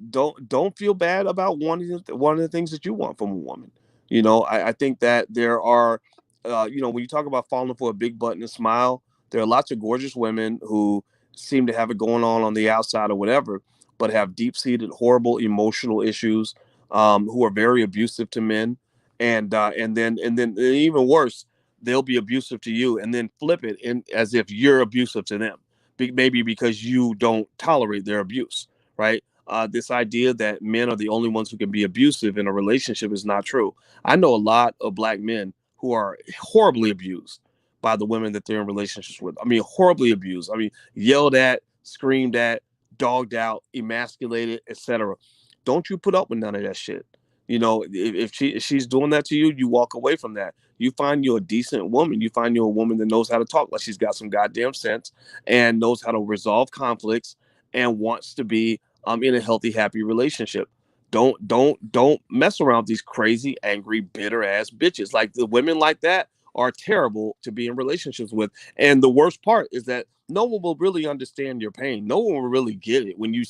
don't feel bad about wanting one of the things that you want from a woman. You know, I think that there are, you know, when you talk about falling for a big butt and a smile, there are lots of gorgeous women who seem to have it going on the outside or whatever, but have deep seated, horrible emotional issues, who are very abusive to men, and then even worse, they'll be abusive to you and then flip it in as if you're abusive to them, maybe because you don't tolerate their abuse, right? This idea that men are the only ones who can be abusive in a relationship is not true. I know a lot of black men who are horribly abused by the women that they're in relationships with. I mean, horribly abused. I mean, yelled at, screamed at, dogged out, emasculated, etc. Don't you put up with none of that shit. You know, if she's doing that to you, you walk away from that. You find you a decent woman. You find you a woman that knows how to talk, like she's got some goddamn sense and knows how to resolve conflicts and wants to be in a healthy, happy relationship. Don't mess around with these crazy, angry, bitter ass bitches. Like the women like that are terrible to be in relationships with. And the worst part is that no one will really understand your pain. No one will really get it when you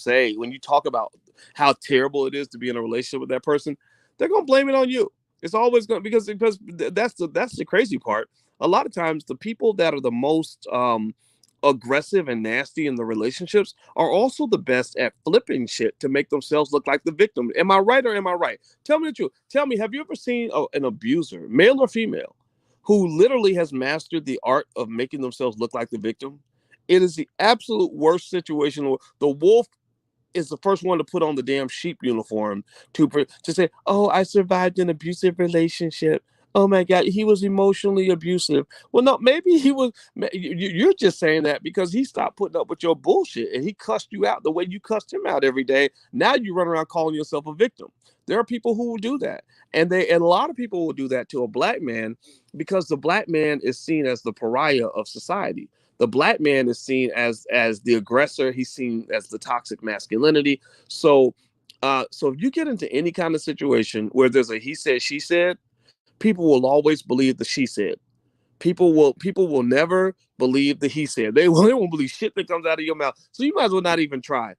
talk about how terrible it is to be in a relationship with that person. They're gonna blame it on you. It's always gonna because that's the crazy part. A lot of times, the people that are the most aggressive and nasty in the relationships are also the best at flipping shit to make themselves look like the victim. Am I right or am I right? Tell me the truth. Tell me, have you ever seen an abuser, male or female, who literally has mastered the art of making themselves look like the victim? It is the absolute worst situation. The wolf is the first one to put on the damn sheep uniform to say, "Oh, I survived an abusive relationship. Oh my God, he was emotionally abusive." Well, no, maybe he was. You're just saying that because he stopped putting up with your bullshit and he cussed you out the way you cussed him out every day. Now you run around calling yourself a victim. There are people who will do that, and a lot of people will do that to a black man because the black man is seen as the pariah of society. The black man is seen as the aggressor. He's seen as the toxic masculinity. So if you get into any kind of situation where there's a he said she said, people will always believe the she said. People will never believe the he said. They won't believe shit that comes out of your mouth. So you might as well not even try.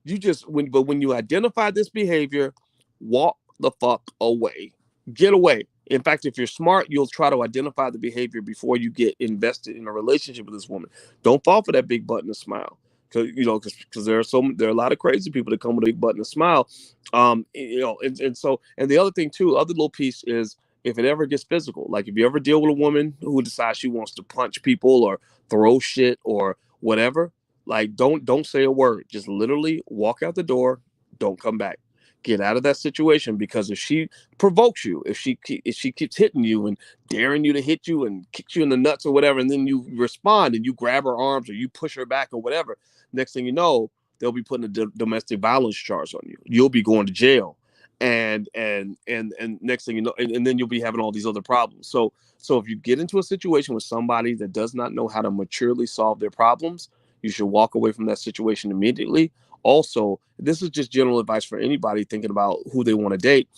When you identify this behavior, walk the fuck away. Get away. In fact, if you're smart, you'll try to identify the behavior before you get invested in a relationship with this woman. Don't fall for that big button and smile. Because there are a lot of crazy people that come with a big button and smile. And the other thing too, other little piece is if it ever gets physical, like if you ever deal with a woman who decides she wants to punch people or throw shit or whatever, like don't say a word. Just literally walk out the door. Don't come back. Get out of that situation because if she provokes you, if she keeps hitting you and daring you to hit you and kicks you in the nuts or whatever, and then you respond and you grab her arms or you push her back or whatever, next thing you know, they'll be putting a domestic violence charge on you. You'll be going to jail, and next thing you know, and then you'll be having all these other problems. So if you get into a situation with somebody that does not know how to maturely solve their problems, you should walk away from that situation immediately. Also, this is just general advice for anybody thinking about who they want to date.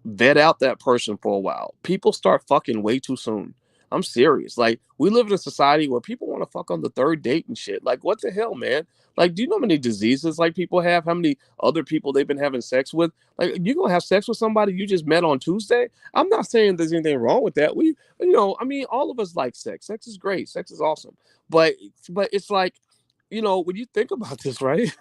Vet out that person for a while. People start fucking way too soon. I'm serious. Like, we live in a society where people want to fuck on the third date and shit. Like, what the hell, man? Like, do you know how many diseases like people have? How many other people they've been having sex with? Like, you gonna have sex with somebody you just met on Tuesday? I'm not saying there's anything wrong with that. I mean, all of us like sex. Sex is great. Sex is awesome. But it's like, when you think about this, right?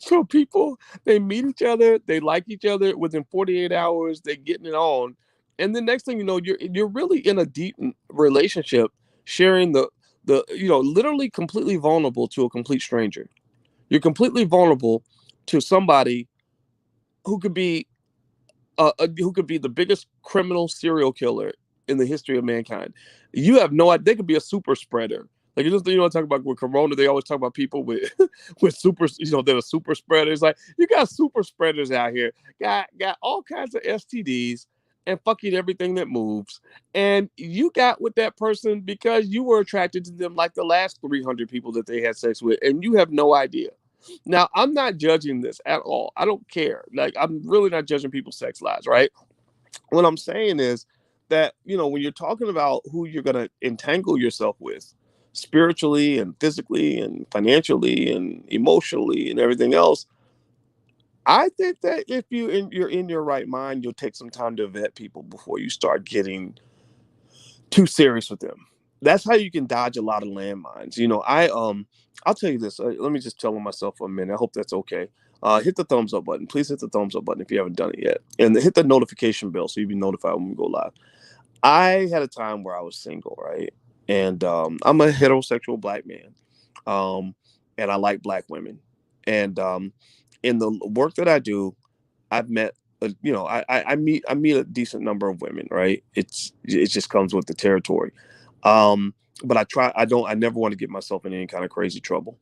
So people, they meet each other, they like each other within 48 hours, they're getting it on. And the next thing you know, you're really in a deep relationship, sharing the literally completely vulnerable to a complete stranger. You're completely vulnerable to somebody who could be the biggest criminal serial killer in the history of mankind. You have no idea. They could be a super spreader. Like, talk about with Corona, they always talk about people with with super, that are super spreaders. Like, you got super spreaders out here, got all kinds of STDs and fucking everything that moves. And you got with that person because you were attracted to them like the last 300 people that they had sex with, and you have no idea. Now, I'm not judging this at all. I don't care. Like, I'm really not judging people's sex lives, right? What I'm saying is that, when you're talking about who you're going to entangle yourself with spiritually and physically and financially and emotionally and everything else, I think that if you're in your right mind, you'll take some time to vet people before you start getting too serious with them. That's how you can dodge a lot of landmines. I'll tell you this. Let me just tell myself for a minute. I hope that's okay. Hit the thumbs up button. Please hit the thumbs up button if you haven't done it yet, and hit the notification bell so you'll be notified when we go live. I had a time where I was single, right? And I'm a heterosexual black man, um, and I like black women. And in the work that I do, I've met, I meet a decent number of women, right? It just comes with the territory. Um, but I never want to get myself in any kind of crazy trouble.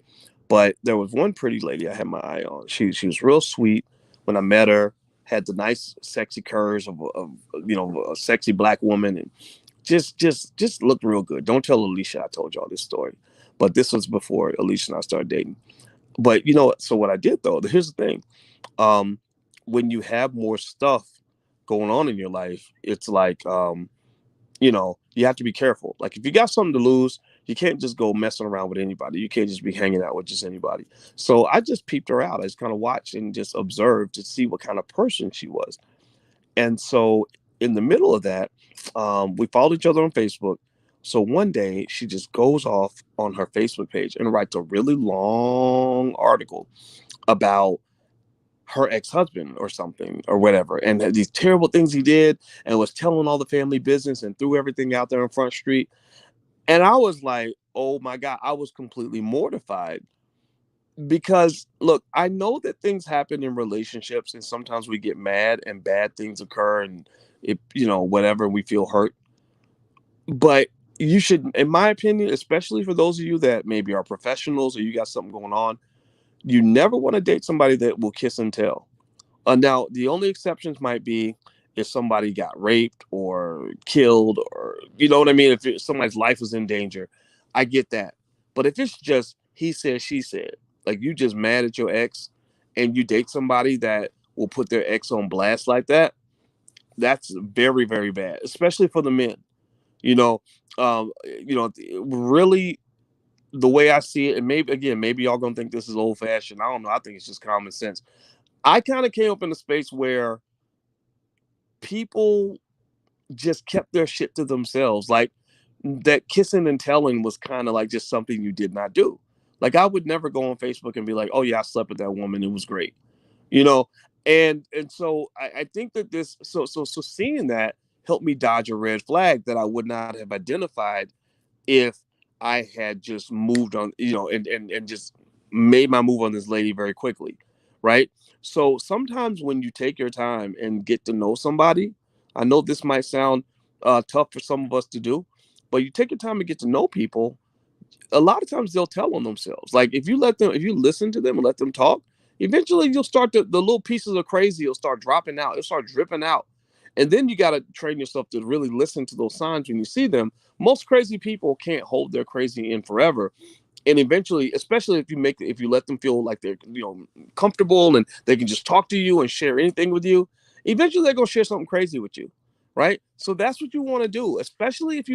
But there was one pretty lady I had my eye on. She was real sweet when I met her. Had the nice, sexy curves of a sexy black woman, and just looked real good. Don't tell Alicia I told y'all this story, but this was before Alicia and I started dating. But so what I did though, here's the thing. Um, when you have more stuff going on in your life, it's like you have to be careful. Like if you got something to lose, you can't just go messing around with anybody. You can't just be hanging out with just anybody. So I just peeped her out. I just kind of watched and just observed to see what kind of person she was. And so in the middle of that, we followed each other on Facebook. So one day she just goes off on her Facebook page and writes a really long article about her ex-husband or something or whatever, and these terrible things he did, and was telling all the family business and threw everything out there on Front Street. And I was like, oh my God, I was completely mortified because look, I know that things happen in relationships and sometimes we get mad and bad things occur and whatever, we feel hurt. But you should, in my opinion, especially for those of you that maybe are professionals or you got something going on, you never want to date somebody that will kiss and tell. Now, the only exceptions might be if somebody got raped or killed, or you know what I mean. If somebody's life was in danger, I get that. But if it's just he said, she said, like you just mad at your ex, and you date somebody that will put their ex on blast like that, that's very, very bad, especially for the men. Really, the way I see it, and maybe y'all gonna think this is old fashioned. I don't know. I think it's just common sense. I kind of came up in a space where people just kept their shit to themselves. Like that kissing and telling was kind of like just something you did not do. Like I would never go on Facebook and be like, "Oh yeah, I slept with that woman. It was great," you know. And so I think that so seeing that helped me dodge a red flag that I would not have identified if I had just moved on, and just made my move on this lady very quickly, right? So sometimes when you take your time and get to know somebody, I know this might sound tough for some of us to do, but you take your time to get to know people, a lot of times they'll tell on themselves. Like if you listen to them and let them talk, eventually you'll start the little pieces of crazy will start dropping out. It'll start dripping out. And then you got to train yourself to really listen to those signs when you see them. Most crazy people can't hold their crazy in forever. And eventually, especially if you let them feel like they're comfortable and they can just talk to you and share anything with you, eventually they're gonna share something crazy with you, right? So that's what you want to do, especially if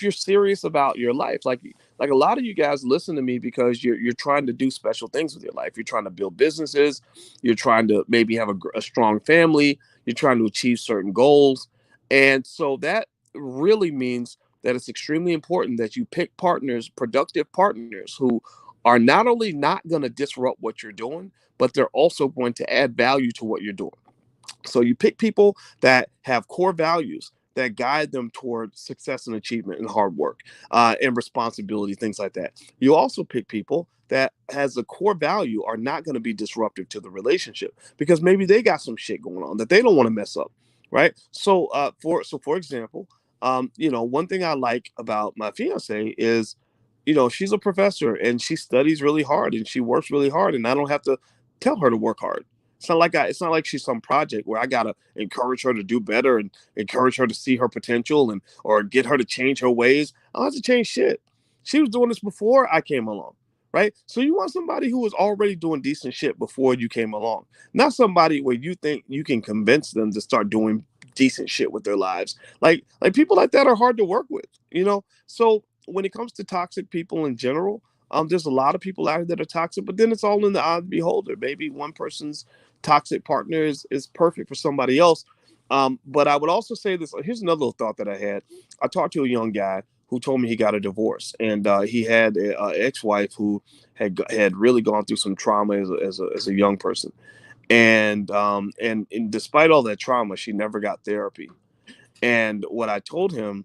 you're serious about your life. Like a lot of you guys listen to me because you're trying to do special things with your life. You're trying to build businesses. You're trying to maybe have a strong family. You're trying to achieve certain goals, and so that really means that it's extremely important that you pick partners, productive partners, who are not only not going to disrupt what you're doing, but they're also going to add value to what you're doing. So you pick people that have core values that guide them toward success and achievement and hard work and responsibility, things like that. You also pick people that has a core value are not going to be disruptive to the relationship because maybe they got some shit going on that they don't want to mess up, right? For example, one thing I like about my fiance is, she's a professor and she studies really hard and she works really hard, and I don't have to tell her to work hard. It's not like she's some project where I gotta encourage her to do better and encourage her to see her potential and or get her to change her ways. I don't have to change shit. She was doing this before I came along, right? So you want somebody who was already doing decent shit before you came along, not somebody where you think you can convince them to start doing decent shit with their lives. Like people like that are hard to work with, you know. So when it comes to toxic people in general, there's a lot of people out here that are toxic, but then it's all in the eye of the beholder. Maybe one person's toxic partner is perfect for somebody else. But I would also say this. Here's another little thought that I had. I talked to a young guy who told me he got a divorce, and he had a ex-wife who had really gone through some trauma as a young person, and despite all that trauma, she never got therapy. And what I told him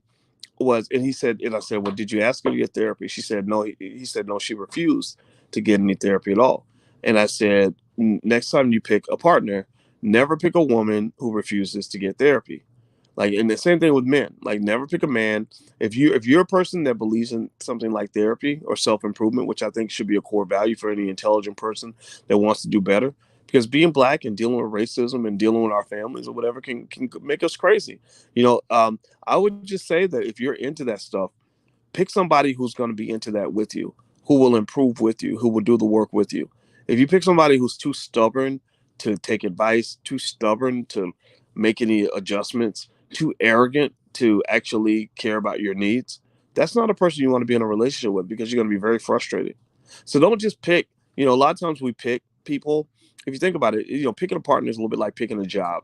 was, and he said, and I said, well, did you ask her to get therapy? She said no. He said no, she refused to get any therapy at all. And I said, next time you pick a partner, never pick a woman who refuses to get therapy. Like, and the same thing with men. Like, never pick a man. If you're a person that believes in something like therapy or self-improvement, which I think should be a core value for any intelligent person that wants to do better, because being black and dealing with racism and dealing with our families or whatever can make us crazy. You know, I would just say that if you're into that stuff, pick somebody who's going to be into that with you, who will improve with you, who will do the work with you. If you pick somebody who's too stubborn to take advice, too stubborn to make any adjustments, too arrogant to actually care about your needs, that's not a person you want to be in a relationship with, because you're going to be very frustrated. So don't just pick, a lot of times we pick people. If you think about it, picking a partner is a little bit like picking a job.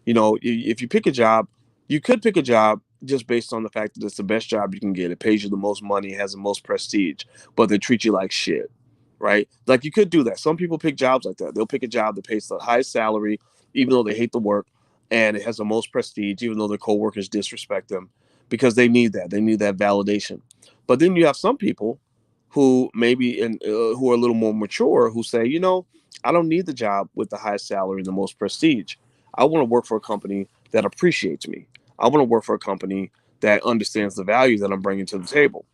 If you pick a job, you could pick a job just based on the fact that it's the best job you can get. It pays you the most money, has the most prestige, but they treat you like shit, right? Like, you could do that. Some people pick jobs like that. They'll pick a job that pays the highest salary, even though they hate the work, and it has the most prestige, even though their coworkers disrespect them, because they need that. They need that validation. But then you have some people who maybe who are a little more mature, who say, I don't need the job with the highest salary and the most prestige. I want to work for a company that appreciates me. I want to work for a company that understands the value that I'm bringing to the table.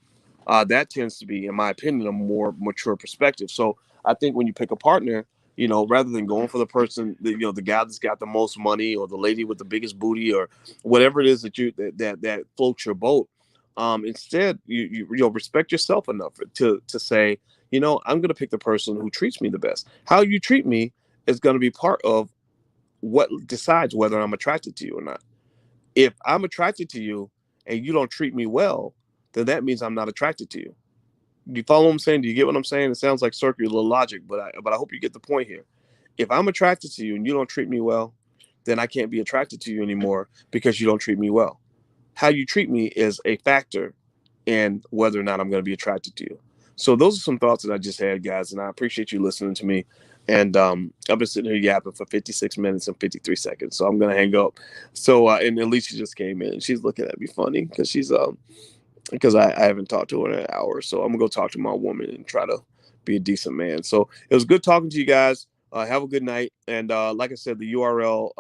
That tends to be, in my opinion, a more mature perspective. So I think when you pick a partner, rather than going for the person, the guy that's got the most money, or the lady with the biggest booty, or whatever it is that floats your boat, instead you respect yourself enough to say, I'm going to pick the person who treats me the best. How you treat me is going to be part of what decides whether I'm attracted to you or not. If I'm attracted to you and you don't treat me well, then that means I'm not attracted to you. Do you follow what I'm saying? Do you get what I'm saying? It sounds like circular logic, but I hope you get the point here. If I'm attracted to you and you don't treat me well, then I can't be attracted to you anymore, because you don't treat me well. How you treat me is a factor in whether or not I'm going to be attracted to you. So those are some thoughts that I just had, guys, and I appreciate you listening to me. And I've been sitting here yapping for 56 minutes and 53 seconds, so I'm going to hang up. So and Alicia just came in, and she's looking at me funny because I haven't talked to her in an hour. So I'm gonna go talk to my woman and try to be a decent man. So it was good talking to you guys. Have a good night. And like I said, the URL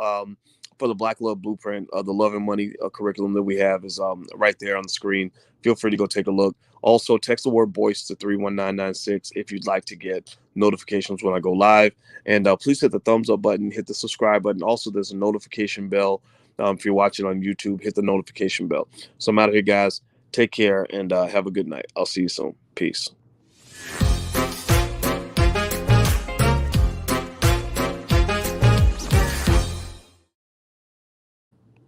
for the Black Love Blueprint, the Love and Money curriculum that we have, is right there on the screen. Feel free to go take a look. Also, text the word "boys" to 31996 if you'd like to get notifications when I go live. And please hit the thumbs up button, hit the subscribe button. Also, there's a notification bell. If you're watching on YouTube, hit the notification bell. So I'm out of here, guys. Take care, and have a good night. I'll see you soon. Peace.